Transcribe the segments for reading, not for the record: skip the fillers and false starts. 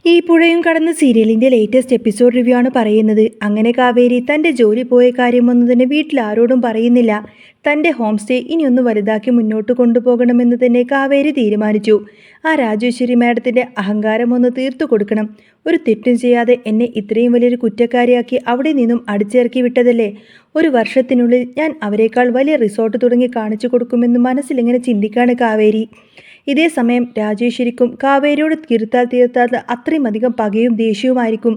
ഈ പുഴയും കടന്ന സീരിയലിന്റെ ലേറ്റസ്റ്റ് എപ്പിസോഡ് റിവ്യൂ ആണ് പറയുന്നത്. അങ്ങനെ കാവേരി തന്റെ ജോലി പോയ കാര്യമൊന്നും തന്നെ വീട്ടിൽ ആരോടും പറയുന്നില്ല. തന്റെ ഹോം സ്റ്റേ ഇനിയൊന്ന് വലുതാക്കി മുന്നോട്ട് കൊണ്ടുപോകണമെന്ന് തന്നെ കാവേരി തീരുമാനിച്ചു. ആ രാജേശ്വരി മാഡത്തിന്റെ അഹങ്കാരം ഒന്ന് തീർത്തു കൊടുക്കണം. ഒരു തെറ്റും ചെയ്യാതെ എന്നെ ഇത്രയും വലിയൊരു കുറ്റക്കാരിയാക്കി അവിടെ നിന്നും അടിച്ചിറക്കി വിട്ടതല്ലേ. ഒരു വർഷത്തിനുള്ളിൽ ഞാൻ അവരെക്കാൾ വലിയ റിസോർട്ട് തുടങ്ങി കാണിച്ചു കൊടുക്കുമെന്ന് മനസ്സിലിങ്ങനെ ചിന്തിക്കാണ് കാവേരി. ഇതേ സമയം രാജേശ്വരിക്കും കാവേരിയോട് തീർത്താൽ അത്രയും അധികം പകയും ദേഷ്യവുമായിരിക്കും.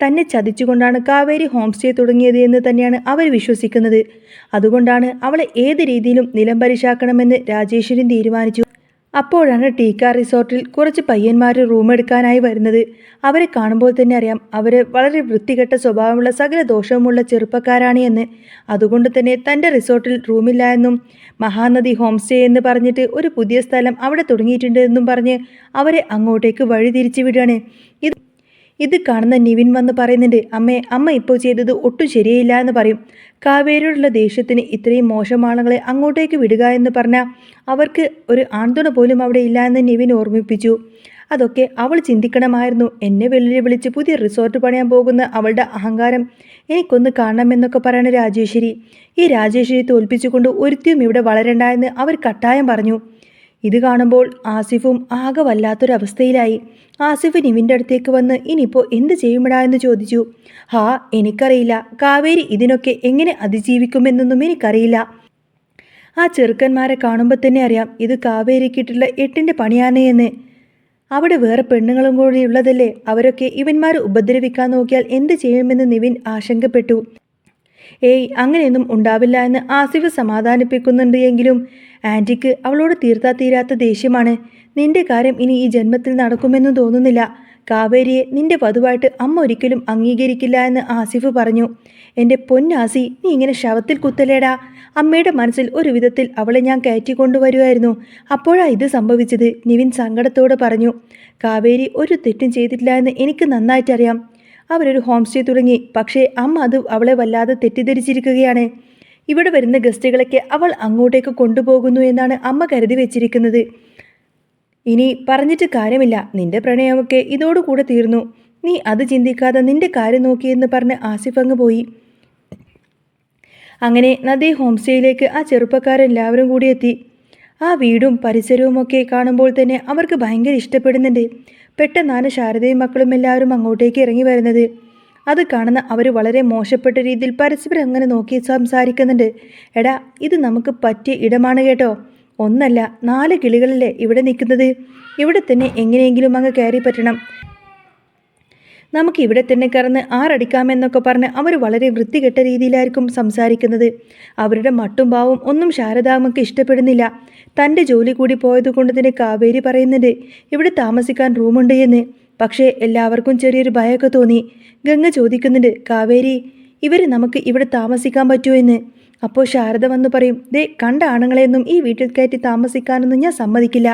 തന്നെ ചതിച്ചുകൊണ്ടാണ് കാവേരി ഹോം സ്റ്റേ തുടങ്ങിയത് എന്ന് തന്നെയാണ് അവർ വിശ്വസിക്കുന്നത്. അതുകൊണ്ടാണ് അവളെ ഏത് രീതിയിലും നിലംപരിശാക്കണമെന്ന് രാജേശ്വരി തീരുമാനിച്ചു. അപ്പോഴാണ് ടീക്ക റിസോർട്ടിൽ കുറച്ച് പയ്യന്മാർ റൂം എടുക്കാനായി വരുന്നത്. അവരെ കാണുമ്പോൾ തന്നെ അറിയാം അവർ വളരെ വൃത്തികെട്ട സ്വഭാവമുള്ള സകല ദോഷവുമുള്ള ചെറുപ്പക്കാരാണ് എന്ന്. അതുകൊണ്ട് തന്നെ തൻ്റെ റിസോർട്ടിൽ റൂമില്ല എന്നും മഹാനദി ഹോം സ്റ്റേ എന്ന് പറഞ്ഞിട്ട് ഒരു പുതിയ സ്ഥലം അവിടെ തുടങ്ങിയിട്ടുണ്ട് എന്നും പറഞ്ഞ് അവരെ അങ്ങോട്ടേക്ക് വഴി തിരിച്ചു വിടുകയാണ്. ഇത് കാണുന്ന നിവിൻ വന്ന് പറയുന്നുണ്ട്, അമ്മ ഇപ്പോൾ ചെയ്തത് ഒട്ടും ശരിയില്ല എന്ന് പറയും. കാവേരിയോടുള്ള ദേഷ്യത്തിന് ഇത്രയും മോശം ആളുകളെ അങ്ങോട്ടേക്ക് വിടുക എന്ന് പറഞ്ഞാൽ അവർക്ക് ഒരു ആൺതുണ പോലും അവിടെ ഇല്ല എന്ന് നിവിൻ ഓർമ്മിപ്പിച്ചു. അതൊക്കെ അവൾ ചിന്തിക്കണമായിരുന്നു. എന്നെ വെല്ലുവിളിച്ച് പുതിയ റിസോർട്ട് പണിയാൻ പോകുന്ന അവളുടെ അഹങ്കാരം എനിക്കൊന്ന് കാണണമെന്നൊക്കെ പറയണ രാജേശ്വരി. ഈ രാജേശ്വരി തോൽപ്പിച്ചുകൊണ്ട് ഒരുത്തിയും ഇവിടെ വളരണ്ട എന്ന് അവർ കട്ടായം പറഞ്ഞു. ഇത് കാണുമ്പോൾ ആസിഫും ആകെ വല്ലാത്തൊരവസ്ഥയിലായി. ആസിഫ് നിവിൻ്റെ അടുത്തേക്ക് വന്ന് ഇനിയിപ്പോൾ എന്ത് ചെയ്യുമിടാ എന്ന് ചോദിച്ചു. എനിക്കറിയില്ല. കാവേരി ഇതിനൊക്കെ എങ്ങനെ അതിജീവിക്കുമെന്നൊന്നും എനിക്കറിയില്ല. ആ ചെറുക്കന്മാരെ കാണുമ്പോൾ തന്നെ അറിയാം ഇത് കാവേരിക്കിട്ടുള്ള 8ൻ്റെ പണിയാണ് എന്ന്. അവിടെ വേറെ പെണ്ണുങ്ങളും കൂടി ഉള്ളതല്ലേ. അവരൊക്കെ ഇവന്മാർ ഉപദ്രവിക്കാൻ നോക്കിയാൽ എന്ത് ചെയ്യുമെന്ന് നിവിൻ ആശങ്കപ്പെട്ടു. അങ്ങനെയൊന്നും ഉണ്ടാവില്ല എന്ന് ആസിഫ് സമാധാനിപ്പിക്കുന്നുണ്ട്. എങ്കിലും ആൻറ്റിക്ക് അവളോട് തീരാത്ത ദേഷ്യമാണ്. നിന്റെ കാര്യം ഇനി ഈ ജന്മത്തിൽ നടക്കുമെന്നും തോന്നുന്നില്ല. കാവേരിയെ നിന്റെ വധുവായിട്ട് അമ്മ ഒരിക്കലും അംഗീകരിക്കില്ല എന്ന് ആസിഫ് പറഞ്ഞു. എൻ്റെ പൊന്നാസി, നീ ഇങ്ങനെ ശവത്തിൽ കുത്തലേടാ. അമ്മയുടെ മനസ്സിൽ ഒരു വിധത്തിൽ അവളെ ഞാൻ കയറ്റിക്കൊണ്ടുവരുമായിരുന്നു. അപ്പോഴാ ഇത് സംഭവിച്ചത്, നിവിൻ സങ്കടത്തോടെ പറഞ്ഞു. കാവേരി ഒരു തെറ്റും ചെയ്തിട്ടില്ല എന്ന് എനിക്ക് നന്നായിട്ടറിയാം. അവരൊരു ഹോം സ്റ്റേ തുടങ്ങി. പക്ഷേ അമ്മ അത് അവളെ വല്ലാതെ തെറ്റിദ്ധരിച്ചിരിക്കുകയാണ്. ഇവിടെ വരുന്ന ഗസ്റ്റുകളൊക്കെ അവൾ അങ്ങോട്ടേക്ക് കൊണ്ടുപോകുന്നു എന്നാണ് അമ്മ കരുതി വെച്ചിരിക്കുന്നത്. ഇനി പറഞ്ഞിട്ട് കാര്യമില്ല. നിന്റെ പ്രണയമൊക്കെ ഇതോടുകൂടെ തീർന്നു. നീ അത് ചിന്തിക്കാതെ നിന്റെ കാര്യം നോക്കിയെന്ന് പറഞ്ഞ് ആസിഫ് അങ്ങ് പോയി. അങ്ങനെ നദി ഹോം സ്റ്റേയിലേക്ക് ആ ചെറുപ്പക്കാരെല്ലാവരും കൂടി എത്തി. ആ വീടും പരിസരവും ഒക്കെ കാണുമ്പോൾ തന്നെ അവർക്ക് ഭയങ്കര ഇഷ്ടപ്പെടുന്നുണ്ട്. പെട്ടെന്നാണ് ശാരദയും മക്കളും എല്ലാവരും അങ്ങോട്ടേക്ക് ഇറങ്ങി വരുന്നത്. അത് കാണുന്ന അവർ വളരെ മോശപ്പെട്ട രീതിയിൽ പരസ്പരം അങ്ങനെ നോക്കി സംസാരിക്കുന്നുണ്ട്. എടാ, ഇത് നമുക്ക് പറ്റിയ ഇടമാണ് കേട്ടോ. ഒന്നല്ല 4 കിളികളല്ലേ ഇവിടെ നിൽക്കുന്നത്. ഇവിടെ തന്നെ എങ്ങനെയെങ്കിലും അങ്ങ് കയറി പറ്റണം. നമുക്ക് ഇവിടെ തന്നെ കറന്ന് ആറടിക്കാമെന്നൊക്കെ പറഞ്ഞ് അവർ വളരെ വൃത്തികെട്ട രീതിയിലായിരിക്കും സംസാരിക്കുന്നത്. അവരുടെ മട്ടും ഭാവവും ഒന്നും ശാരദാമ്മക്ക് ഇഷ്ടപ്പെടുന്നില്ല. തൻ്റെ ജോലി കൂടി പോയതുകൊണ്ട് തന്നെ കാവേരി പറയുന്നുണ്ട് ഇവിടെ താമസിക്കാൻ റൂമുണ്ട് എന്ന്. പക്ഷേ എല്ലാവർക്കും ചെറിയൊരു ഭയമൊക്കെ തോന്നി. ഗംഗ ചോദിക്കുന്നുണ്ട്, കാവേരി, ഇവർ നമുക്ക് ഇവിടെ താമസിക്കാൻ പറ്റുമോ എന്ന്. അപ്പോൾ ശാരദ വന്ന് പറയും, കണ്ട ആണുങ്ങളെയൊന്നും ഈ വീട്ടിൽ കയറ്റി താമസിക്കാനൊന്നും ഞാൻ സമ്മതിക്കില്ല.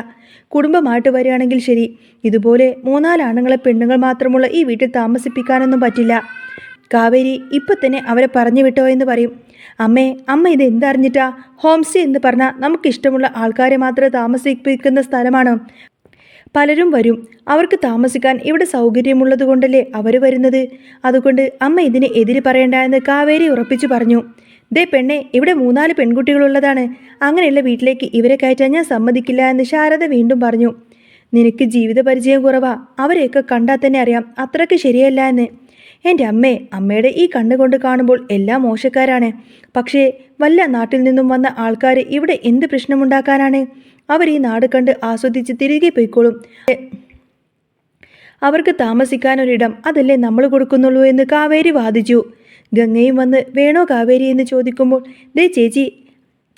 കുടുംബമായിട്ട് വരികയാണെങ്കിൽ ശരി, ഇതുപോലെ 3-4 ആണുങ്ങളെ പെണ്ണുങ്ങൾ മാത്രമുള്ള ഈ വീട്ടിൽ താമസിപ്പിക്കാനൊന്നും പറ്റില്ല. കാവേരി ഇപ്പം തന്നെ അവരെ പറഞ്ഞു വിട്ടോ എന്ന് പറയും. അമ്മ ഇത് എന്തറിഞ്ഞിട്ടാ? ഹോം സ്റ്റേ എന്ന് പറഞ്ഞാൽ നമുക്കിഷ്ടമുള്ള ആൾക്കാരെ മാത്രം താമസിപ്പിക്കുന്ന സ്ഥലമാണോ? പലരും വരും. അവർക്ക് താമസിക്കാൻ ഇവിടെ സൗകര്യമുള്ളത് കൊണ്ടല്ലേ അവർ വരുന്നത്. അതുകൊണ്ട് അമ്മ ഇതിന് എതിര് പറയണ്ട എന്ന് കാവേരി ഉറപ്പിച്ചു പറഞ്ഞു. പെണ്ണെ, ഇവിടെ 3-4 പെൺകുട്ടികളുള്ളതാണ്. അങ്ങനെയുള്ള വീട്ടിലേക്ക് ഇവരെ കയറ്റാൻ ഞാൻ സമ്മതിക്കില്ല എന്ന് ശാരദ വീണ്ടും പറഞ്ഞു. നിനക്ക് ജീവിത പരിചയം കുറവാ. അവരെയൊക്കെ കണ്ടാൽ തന്നെ അറിയാം അത്രയ്ക്ക് ശരിയല്ല എന്ന്. എൻ്റെ അമ്മയുടെ ഈ കണ്ണുകൊണ്ട് കാണുമ്പോൾ എല്ലാം മോശക്കാരാണ്. പക്ഷേ വല്ല നാട്ടിൽ നിന്നും വന്ന ആൾക്കാർ ഇവിടെ എന്ത് പ്രശ്നമുണ്ടാക്കാനാണ്? അവർ ഈ നാട് കണ്ട് ആസ്വദിച്ച് തിരികെ പോയിക്കോളും. അവർക്ക് താമസിക്കാനൊരിടം അതല്ലേ നമ്മൾ കൊടുക്കുന്നുള്ളൂ എന്ന് കാവേരി വാദിച്ചു. ഗംഗയും വന്ന് വേണോ കാവേരി എന്ന് ചോദിക്കുമ്പോൾ,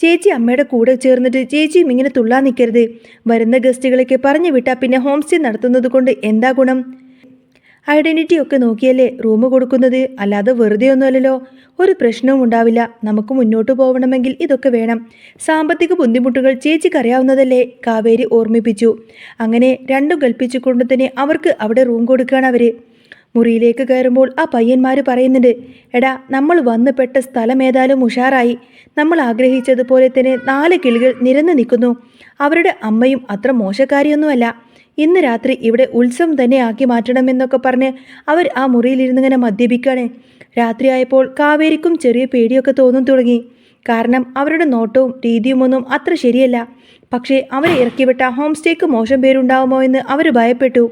ചേച്ചി അമ്മയുടെ കൂടെ ചേർന്നിട്ട് ചേച്ചിയും ഇങ്ങനെ തുള്ളാൻ നിൽക്കരുത്. വരുന്ന ഗസ്റ്റുകളൊക്കെ പറഞ്ഞു വിട്ടാൽ പിന്നെ ഹോം സ്റ്റേ നടത്തുന്നത് കൊണ്ട് എന്താ ഗുണം? ഐഡൻറ്റിറ്റി ഒക്കെ നോക്കിയല്ലേ റൂം കൊടുക്കുന്നത്, അല്ലാതെ വെറുതെ ഒന്നുമല്ലല്ലോ. ഒരു പ്രശ്നവും ഉണ്ടാവില്ല. നമുക്ക് മുന്നോട്ട് പോകണമെങ്കിൽ ഇതൊക്കെ വേണം. സാമ്പത്തിക ബുദ്ധിമുട്ടുകൾ ചേച്ചിക്ക് അറിയാവുന്നതല്ലേ, കാവേരി ഓർമ്മിപ്പിച്ചു. അങ്ങനെ രണ്ടും കൽപ്പിച്ചുകൊണ്ട് തന്നെ അവർക്ക് അവിടെ റൂം കൊടുക്കുകയാണ് അവർ. മുറിയിലേക്ക് കയറുമ്പോൾ ആ പയ്യന്മാർ പറയുന്നുണ്ട്, എടാ, നമ്മൾ വന്ന് പെട്ട സ്ഥലം ഏതായാലും ഉഷാറായി. നമ്മൾ ആഗ്രഹിച്ചതുപോലെ തന്നെ 4 കിളികൾ നിരന്ന് നിൽക്കുന്നു. അവരുടെ അമ്മയും അത്ര മോശക്കാരിയൊന്നുമല്ല. ഇന്ന് രാത്രി ഇവിടെ ഉത്സവം തന്നെ ആക്കി മാറ്റണമെന്നൊക്കെ പറഞ്ഞ് അവർ ആ മുറിയിലിരുന്നിങ്ങനെ മദ്യപിക്കുകയാണ്. രാത്രിയായപ്പോൾ കാവേരിക്കും ചെറിയ പേടിയൊക്കെ തോന്നും തുടങ്ങി. കാരണം അവരുടെ നോട്ടവും രീതിയുമൊന്നും അത്ര ശരിയല്ല. പക്ഷേ അവരെ ഇറക്കിവിട്ട ഹോം സ്റ്റേക്ക് മോശം പേരുണ്ടാവുമോ എന്ന് അവർ ഭയപ്പെട്ടു.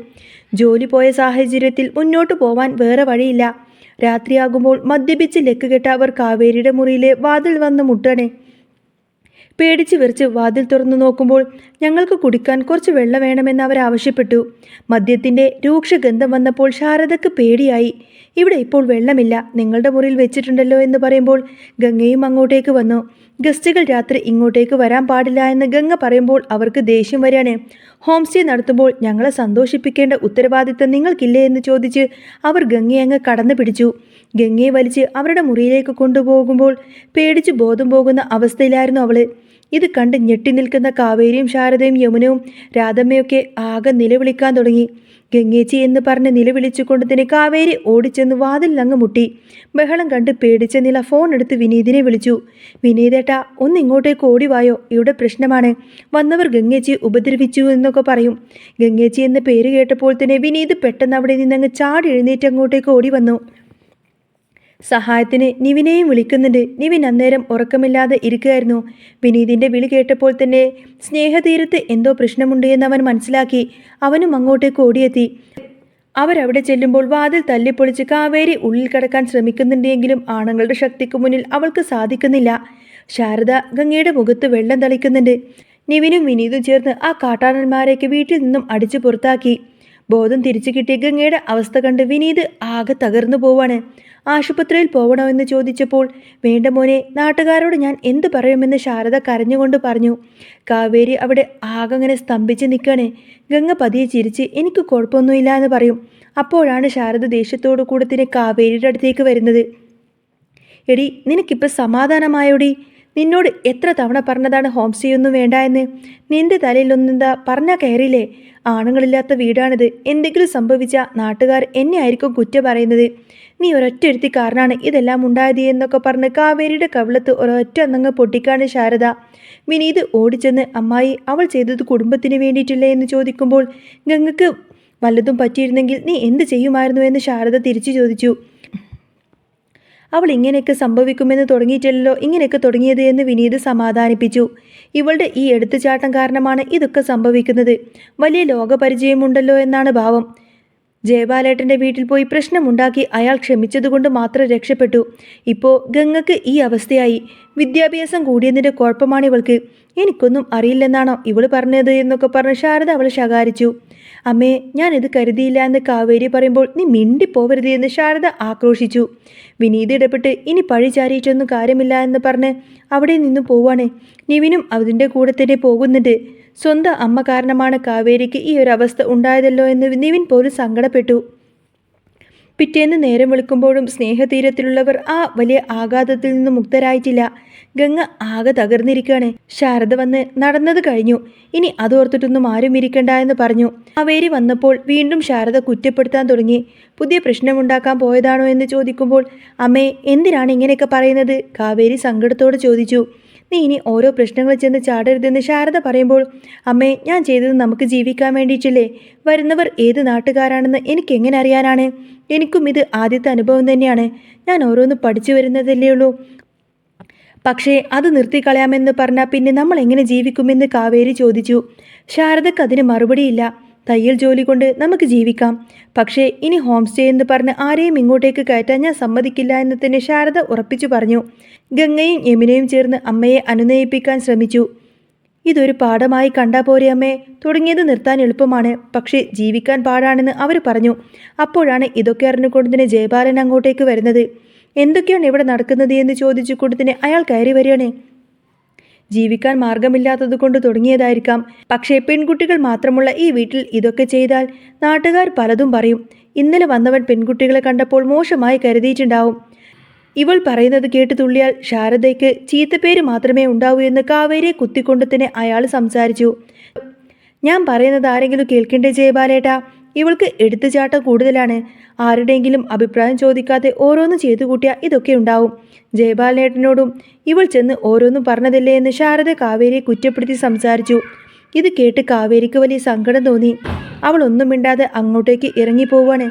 ജോലി പോയ സാഹചര്യത്തിൽ മുന്നോട്ട് പോവാൻ വേറെ വഴിയില്ല. രാത്രിയാകുമ്പോൾ മദ്യപിച്ച് ലക്കുകെട്ട അവർ കാവേരിയുടെ മുറിയിലെ വാതിൽ വന്ന് മുട്ടണേ. പേടിച്ച് വിറച്ച് വാതിൽ തുറന്നു നോക്കുമ്പോൾ ഞങ്ങൾക്ക് കുടിക്കാൻ കുറച്ച് വെള്ളം വേണമെന്ന് അവർ ആവശ്യപ്പെട്ടു. മദ്യത്തിൻ്റെ രൂക്ഷഗന്ധം വന്നപ്പോൾ ശാരദക്ക് പേടിയായി. ഇവിടെ ഇപ്പോൾ വെള്ളമില്ല, നിങ്ങളുടെ മുറിയിൽ വെച്ചിട്ടുണ്ടല്ലോ എന്ന് പറയുമ്പോൾ ഗംഗയും അങ്ങോട്ടേക്ക് വന്നു. ഗസ്റ്റുകൾ രാത്രി ഇങ്ങോട്ടേക്ക് വരാൻ പാടില്ല എന്ന് ഗംഗ പറയുമ്പോൾ അവർക്ക് ദേഷ്യം വരികയാണ്. ഹോം സ്റ്റേ നടത്തുമ്പോൾ ഞങ്ങളെ സന്തോഷിപ്പിക്കേണ്ട ഉത്തരവാദിത്തം നിങ്ങൾക്കില്ലേ എന്ന് ചോദിച്ച് അവർ ഗംഗയെ അങ്ങ് കടന്നു പിടിച്ചു. ഗംഗയെ വലിച്ച് അവരുടെ മുറിയിലേക്ക് കൊണ്ടുപോകുമ്പോൾ പേടിച്ച് ബോധം പോകുന്ന അവസ്ഥയിലായിരുന്നു അവള്. ഇത് കണ്ട് ഞെട്ടി നിൽക്കുന്ന കാവേരിയും ശാരദയും യമുനവും രാധമ്മയൊക്കെ ആകെ നിലവിളിക്കാൻ തുടങ്ങി. ഗംഗേച്ചി എന്ന് പറഞ്ഞ് നിലവിളിച്ചുകൊണ്ട് തന്നെ കാവേരി ഓടിച്ചെന്ന് വാതിലങ്ങ് മുട്ടി. ബഹളം കണ്ട് പേടിച്ച നില ഫോൺ എടുത്ത് വിനീതിനെ വിളിച്ചു. വിനീതേട്ടാ, ഒന്ന് ഇങ്ങോട്ടേക്ക് ഓടിവായോ, ഇവിടെ പ്രശ്നമാണ്, വന്നവർ ഗംഗേച്ചി ഉപദ്രവിച്ചു എന്നൊക്കെ പറയും. ഗംഗേച്ചി എന്ന പേര് കേട്ടപ്പോൾ തന്നെ വിനീത് പെട്ടെന്ന് അവിടെ നിന്നങ്ങ് ചാടി എഴുന്നേറ്റ് അങ്ങോട്ടേക്ക് ഓടി വന്നു. സഹായത്തിന് നിവിനെയും വിളിക്കുന്നുണ്ട്. നിവിൻ അന്നേരം ഉറക്കമില്ലാതെ ഇരിക്കുകയായിരുന്നു. വിനീതിൻ്റെ വിളി കേട്ടപ്പോൾ തന്നെ സ്നേഹതീരത്ത് എന്തോ പ്രശ്നമുണ്ട് എന്ന് അവൻ മനസ്സിലാക്കി. അവനും അങ്ങോട്ടേക്ക് ഓടിയെത്തി. അവരവിടെ ചെല്ലുമ്പോൾ വാതിൽ തല്ലിപ്പൊളിച്ച് കാവേരി ഉള്ളിൽ കടക്കാൻ ശ്രമിക്കുന്നുണ്ടെങ്കിലും ആണുങ്ങളുടെ ശക്തിക്ക് മുന്നിൽ അവൾക്ക് സാധിക്കുന്നില്ല. ശാരദ ഗംഗയുടെ മുഖത്ത് വെള്ളം തളിക്കുന്നുണ്ട്. നിവിനും വിനീതും ചേർന്ന് ആ കാട്ടാളന്മാരെയൊക്കെ വീട്ടിൽ നിന്നും അടിച്ചു പുറത്താക്കി. ബോധം തിരിച്ചു കിട്ടിയ ഗംഗയുടെ അവസ്ഥ കണ്ട് വിനീത് ആകെ തകർന്നു പോവാണ്. ആശുപത്രിയിൽ പോകണോ എന്ന് ചോദിച്ചപ്പോൾ വേണ്ട മോനെ, നാട്ടുകാരോട് ഞാൻ എന്ത് പറയുമെന്ന് ശാരദ കരഞ്ഞുകൊണ്ട് പറഞ്ഞു. കാവേരി അവിടെ ആകങ്ങനെ സ്തംഭിച്ച് നിൽക്കണേ. ഗംഗ പതിയെ ചിരിച്ച് എനിക്ക് കുഴപ്പമൊന്നുമില്ല എന്ന് പറയും. അപ്പോഴാണ് ശാരദ ദേഷ്യത്തോടു കൂടെ തന്നെ കാവേരിയുടെ അടുത്തേക്ക് വരുന്നത്. എടി, നിനക്കിപ്പോൾ സമാധാനമായോടി? നിന്നോട് എത്ര തവണ പറഞ്ഞതാണ് ഹോം സ്റ്റേ ഒന്നും വേണ്ട എന്ന്. നിന്റെ തലയിലൊന്നെന്താ പറഞ്ഞാൽ കയറിയില്ലേ? ആണുങ്ങളില്ലാത്ത വീടാണിത്. എന്തെങ്കിലും സംഭവിച്ചാൽ നാട്ടുകാർ എന്നെ ആയിരിക്കും കുറ്റം പറയുന്നത്. നീ ഒരൊറ്റ ഒരുത്തി കാരണമാണ് ഇതെല്ലാം ഉണ്ടായത് എന്നൊക്കെ പറഞ്ഞ് കാവേരിയുടെ കവിളത്ത് ഒരൊറ്റ അന്നങ്ങ് പൊട്ടിക്കാണ് ശാരദ. വിനീത് ഓടിച്ചെന്ന് അമ്മായി, അവൾ ചെയ്തത് കുടുംബത്തിന് വേണ്ടിയിട്ടില്ലേ എന്ന് ചോദിക്കുമ്പോൾ ഗംഗക്ക് വല്ലതും പറ്റിയിരുന്നെങ്കിൽ നീ എന്ത് ചെയ്യുമായിരുന്നു എന്ന് ശാരദ തിരിച്ചു ചോദിച്ചു. അവൾ ഇങ്ങനെയൊക്കെ സംഭവിക്കുമെന്ന് തുടങ്ങിയിട്ടില്ലല്ലോ ഇങ്ങനെയൊക്കെ തുടങ്ങിയത് എന്ന് വിനീത് സമാധാനിപ്പിച്ചു. ഇവളുടെ ഈ എടുത്തുചാട്ടം കാരണമാണ് ഇതൊക്കെ സംഭവിക്കുന്നത്. വലിയ ലോകപരിചയമുണ്ടല്ലോ എന്നാണ് ഭാവം. ജയബാലേട്ടൻ്റെ വീട്ടിൽ പോയി പ്രശ്നമുണ്ടാക്കി അയാൾ ക്ഷമിച്ചതുകൊണ്ട് മാത്രം രക്ഷപ്പെട്ടു. ഇപ്പോൾ ഗംഗക്ക് ഈ അവസ്ഥയായി. വിദ്യാഭ്യാസം കൂടിയതിൻ്റെ കുഴപ്പമാണ് ഇവൾക്ക്. എനിക്കൊന്നും അറിയില്ലെന്നാണോ ഇവൾ പറഞ്ഞത് എന്നൊക്കെ പറഞ്ഞ് ശാരദ അവളെ ശകാരിച്ചു. അമ്മേ, ഞാനിത് കരുതിയില്ല എന്ന് കാവേരി പറയുമ്പോൾ നീ മിണ്ടിപ്പോവരുത് എന്ന് ശാരദ ആക്രോശിച്ചു. വിനീത് ഇടപെട്ട് ഇനി പഴി ചാരിയിട്ടൊന്നും കാര്യമില്ല എന്ന് പറഞ്ഞ് അവിടെ നിന്ന് പോവാണ്. നിവിനും അതിൻ്റെ കൂടെ തന്നെ പോകുന്നുണ്ട്. സ്വന്തം അമ്മ കാരണമാണ് കാവേരിക്ക് ഈ ഒരു അവസ്ഥ ഉണ്ടായതല്ലോ എന്ന് നിവിൻ പോലും സങ്കടപ്പെട്ടു. പിറ്റേന്ന് നേരം വെളുക്കുമ്പോഴും സ്നേഹതീരത്തിലുള്ളവർ ആ വലിയ ആഘാതത്തിൽ നിന്നും മുക്തരായിട്ടില്ല. ഗംഗ ആകെ തകർന്നിരിക്കുകയാണ്. ശാരദ വന്ന് നടന്നത് കഴിഞ്ഞു, ഇനി അതോർത്തിട്ടൊന്നും ആരും ഇരിക്കണ്ട എന്ന് പറഞ്ഞു. കാവേരി വന്നപ്പോൾ വീണ്ടും ശാരദ കുറ്റപ്പെടുത്താൻ തുടങ്ങി. പുതിയ പ്രശ്നമുണ്ടാക്കാൻ പോയതാണോ എന്ന് ചോദിക്കുമ്പോൾ അമ്മേ, എന്തിനാണ് ഇങ്ങനെയൊക്കെ പറയുന്നത്? കാവേരി സങ്കടത്തോടെ ചോദിച്ചു. നീ ഇനി ഓരോ പ്രശ്നങ്ങൾ ചെന്ന് ചാടരുതെന്ന് ശാരദ പറയുമ്പോൾ അമ്മേ, ഞാൻ ചെയ്തത് നമുക്ക് ജീവിക്കാൻ വേണ്ടിയിട്ടില്ലേ? വരുന്നവർ ഏത് നാട്ടുകാരാണെന്ന് എനിക്കെങ്ങനെ അറിയാനാണ്? എനിക്കും ഇത് ആദ്യത്തെ അനുഭവം തന്നെയാണ്. ഞാൻ ഓരോന്ന് പഠിച്ചു വരുന്നതല്ലേ ഉള്ളൂ. പക്ഷേ അത് നിർത്തിക്കളയാമെന്ന് പറഞ്ഞാൽ പിന്നെ നമ്മൾ എങ്ങനെ ജീവിക്കുമെന്ന് കാവേരി ചോദിച്ചു. ശാരദക്ക് അതിന് മറുപടിയില്ല. തയ്യൽ ജോലി കൊണ്ട് നമുക്ക് ജീവിക്കാം, പക്ഷേ ഇനി ഹോം സ്റ്റേ എന്ന് പറഞ്ഞ് ആരെയും ഇങ്ങോട്ടേക്ക് കയറ്റാൻ ഞാൻ സമ്മതിക്കില്ല എന്ന് തന്നെ ശാരദ ഉറപ്പിച്ചു പറഞ്ഞു. ഗംഗയും യമുനയും ചേർന്ന് അമ്മയെ അനുനയിപ്പിക്കാൻ ശ്രമിച്ചു. ഇതൊരു പാഠമായി കണ്ടാ പോരെ അമ്മേ, തുടങ്ങിയത് നിർത്താൻ എളുപ്പമാണ്, പക്ഷേ ജീവിക്കാൻ പാടാണെന്ന് അവർ പറഞ്ഞു. അപ്പോഴാണ് ഇതൊക്കെ അറിഞ്ഞുകൊണ്ട് തന്നെ ജയബാലൻ അങ്ങോട്ടേക്ക് വരുന്നത്. എന്തൊക്കെയാണ് ഇവിടെ നടക്കുന്നത് എന്ന് ചോദിച്ചുകൊണ്ട് തന്നെ അയാൾ കയറി വരികയാണ്. ജീവിക്കാൻ മാർഗമില്ലാത്തത് കൊണ്ട് തുടങ്ങിയതായിരിക്കാം. പക്ഷേ പെൺകുട്ടികൾ മാത്രമുള്ള ഈ വീട്ടിൽ ഇതൊക്കെ ചെയ്താൽ നാട്ടുകാർ പലതും പറയും. ഇന്നലെ വന്നവൻ പെൺകുട്ടികളെ കണ്ടപ്പോൾ മോശമായി കരുതിയിട്ടുണ്ടാവും. ഇവൾ പറയുന്നത് കേട്ട് തുള്ളിയാൽ ശാരദയ്ക്ക് ചീത്തപ്പേര് മാത്രമേ ഉണ്ടാവൂ എന്ന് കാവേരിയെ കുത്തിക്കൊണ്ട് തന്നെ അയാൾ സംസാരിച്ചു. ഞാൻ പറയുന്നത് ആരെങ്കിലും കേൾക്കണ്ടേ ജയബാലേട്ടാ? ഇവൾക്ക് എടുത്തുചാട്ടം കൂടുതലാണ്. ആരുടെയെങ്കിലും അഭിപ്രായം ചോദിക്കാതെ ഓരോന്ന് ചെയ്തു കൂട്ടിയാൽ ഇതൊക്കെ ഉണ്ടാവും. ജയബാലേട്ടനോടും ഇവൾ ചെന്ന് ഓരോന്നും പറഞ്ഞതല്ലേ എന്ന് ശാരദ കാവേരിയെ കുറ്റപ്പെടുത്തി സംസാരിച്ചു. ഇത് കേട്ട് കാവേരിക്ക് വലിയ സങ്കടം തോന്നി. അവൾ ഒന്നും മിണ്ടാതെ അങ്ങോട്ടേക്ക് ഇറങ്ങിപ്പോവാണ്.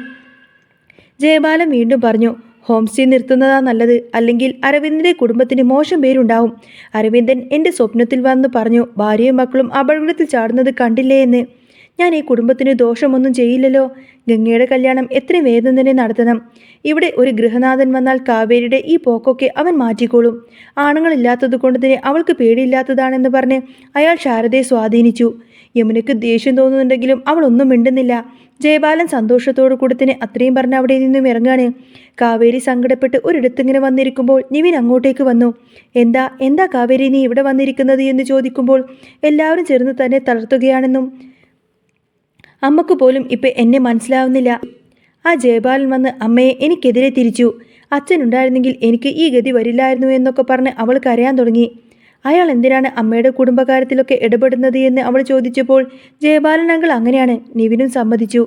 ജയബാലൻ വീണ്ടും പറഞ്ഞു, ഹോം സ്റ്റേ നിർത്തുന്നതാ നല്ലത്, അല്ലെങ്കിൽ അരവിന്ദൻ്റെ കുടുംബത്തിന് മോശം പേരുണ്ടാവും. അരവിന്ദൻ എൻ്റെ സ്വപ്നത്തിൽ വന്ന് പറഞ്ഞു ഭാര്യയും മക്കളും അപകടത്തിൽ ചാടുന്നത് കണ്ടില്ലേ എന്ന്. ഞാൻ ഈ കുടുംബത്തിന് ദോഷമൊന്നും ചെയ്യില്ലല്ലോ. ഗംഗയുടെ കല്യാണം എത്രയും വേഗം തന്നെ നടത്തണം. ഇവിടെ ഒരു ഗൃഹനാഥൻ വന്നാൽ കാവേരിയുടെ ഈ പോക്കൊക്കെ അവൻ മാറ്റിക്കോളും. ആണുങ്ങളില്ലാത്തത് കൊണ്ട് തന്നെ അവൾക്ക് പേടിയില്ലാത്തതാണെന്ന് പറഞ്ഞ് അയാൾ ശാരദയെ സ്വാധീനിച്ചു. യമുനയ്ക്ക് ദേഷ്യം തോന്നുന്നുണ്ടെങ്കിലും അവൾ ഒന്നും മിണ്ടുന്നില്ല. ജയബാലൻ സന്തോഷത്തോടു കൂടി തന്നെ അത്രയും പറഞ്ഞ് അവിടെ നിന്നും ഇറങ്ങാണ്. കാവേരി സങ്കടപ്പെട്ട് ഒരിടത്തിങ്ങനെ വന്നിരിക്കുമ്പോൾ നിവിൻ അങ്ങോട്ടേക്ക് വന്നു. എന്താ എന്താ കാവേരി നീ ഇവിടെ വന്നിരിക്കുന്നത് എന്ന് ചോദിക്കുമ്പോൾ എല്ലാവരും ചേർന്ന് തന്നെ തളർത്തുകയാണെന്നും അമ്മക്ക് പോലും ഇപ്പം എന്നെ മനസ്സിലാവുന്നില്ല. ആ ജയബാലൻ വന്ന് അമ്മയെ എനിക്കെതിരെ തിരിച്ചു. അച്ഛനുണ്ടായിരുന്നെങ്കിൽ എനിക്ക് ഈ ഗതി വരില്ലായിരുന്നു എന്നൊക്കെ പറഞ്ഞ് അവൾ കരയാൻ തുടങ്ങി. അയാൾ എന്തിനാണ് അമ്മയുടെ കുടുംബകാര്യത്തിലൊക്കെ ഇടപെടുന്നത് എന്ന് അവൾ ചോദിച്ചപ്പോൾ ജയബാലൻ അങ്കിൾ അങ്ങനെയാണ്. നിവിനും സമ്മതിച്ചു.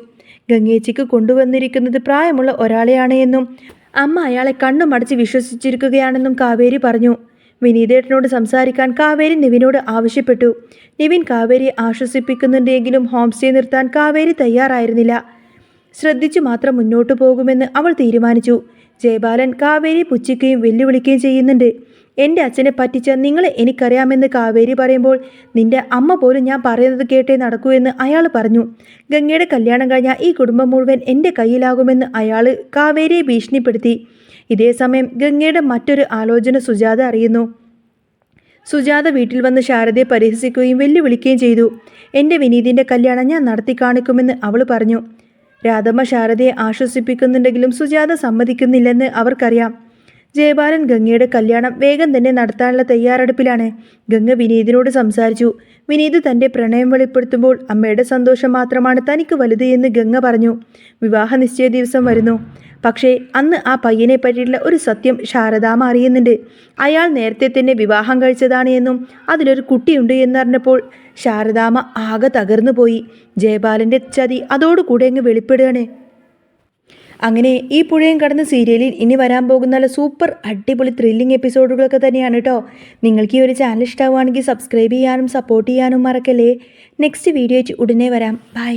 ഗംഗേച്ചിക്ക് കൊണ്ടുവന്നിരിക്കുന്നത് പ്രായമുള്ള ഒരാളെയാണ് എന്നും അമ്മ അയാളെ കണ്ണുമടച്ച് വിശ്വസിച്ചിരിക്കുകയാണെന്നും കാവേരി പറഞ്ഞു. വിനീതേട്ടനോട് സംസാരിക്കാൻ കാവേരി നിവിനോട് ആവശ്യപ്പെട്ടു. നിവിൻ കാവേരിയെ ആശ്വസിപ്പിക്കുന്നുണ്ടെങ്കിലും ഹോം സ്റ്റേ നിർത്താൻ കാവേരി തയ്യാറായിരുന്നില്ല. ശ്രദ്ധിച്ചു മാത്രം മുന്നോട്ടു പോകുമെന്ന് അവൾ തീരുമാനിച്ചു. ജയബാലൻ കാവേരി പുച്ഛിക്കുകയും വെല്ലുവിളിക്കുകയും ചെയ്യുന്നുണ്ട്. എൻ്റെ അച്ഛനെ പറ്റിച്ച നിങ്ങളെ എനിക്കറിയാമെന്ന് കാവേരി പറയുമ്പോൾ നിന്റെ അമ്മ പോലും ഞാൻ പറയുന്നത് കേട്ടേ നടക്കൂ എന്ന് അയാൾ പറഞ്ഞു. ഗംഗയുടെ കല്യാണം കഴിഞ്ഞാൽ ഈ കുടുംബം മുഴുവൻ എൻ്റെ കയ്യിലാകുമെന്ന് അയാൾ കാവേരിയെ ഭീഷണിപ്പെടുത്തി. ഇതേസമയം ഗംഗയുടെ മറ്റൊരു ആലോചന സുജാത അറിയുന്നു. സുജാത വീട്ടിൽ വന്ന് ശാരദയെ പരിഹസിക്കുകയും വെല്ലുവിളിക്കുകയും ചെയ്തു. എൻ്റെ വിനീതിൻ്റെ കല്യാണം ഞാൻ നടത്തി കാണിക്കുമെന്ന് അവൾ പറഞ്ഞു. രാധമ്മ ശാരദയെ ആശ്വസിപ്പിക്കുന്നുണ്ടെങ്കിലും സുജാത സമ്മതിക്കുന്നില്ലെന്ന് അവർക്കറിയാം. ജയബാലൻ ഗംഗയുടെ കല്യാണം വേഗം തന്നെ നടത്താനുള്ള തയ്യാറെടുപ്പിലാണ്. ഗംഗ വിനീതിനോട് സംസാരിച്ചു. വിനീത് തൻ്റെ പ്രണയം വെളിപ്പെടുത്തുമ്പോൾ അമ്മയുടെ സന്തോഷം മാത്രമാണ് തനിക്ക് വലുത് എന്ന് ഗംഗ പറഞ്ഞു. വിവാഹ നിശ്ചയ ദിവസം വരുന്നു. പക്ഷേ അന്ന് ആ പയ്യനെ പറ്റിയിട്ടുള്ള ഒരു സത്യം ശാരദാമ്മ അറിയുന്നുണ്ട്. അയാൾ നേരത്തെ തന്നെ വിവാഹം കഴിച്ചതാണ് എന്നും അതിലൊരു കുട്ടിയുണ്ട് എന്നറിഞ്ഞപ്പോൾ ശാരദാമ്മ ആകെ തകർന്നു പോയി. ജയബാലൻ്റെ ചതി അതോടുകൂടെ അങ്ങ് വെളിപ്പെടുകയാണ്. അങ്ങനെ ഈ പുഴയും കടന്ന് സീരിയലിൽ ഇനി വരാൻ പോകുന്ന നല്ല സൂപ്പർ അടിപൊളി ത്രില്ലിംഗ് എപ്പിസോഡുകളൊക്കെ തന്നെയാണ് കേട്ടോ. നിങ്ങൾക്ക് ഈ ഒരു ചാനൽ ഇഷ്ടമാവുകയാണെങ്കിൽ സബ്സ്ക്രൈബ് ചെയ്യാനും സപ്പോർട്ട് ചെയ്യാനും മറക്കല്ലേ. നെക്സ്റ്റ് വീഡിയോ ഉടനെ വരാം. ബൈ.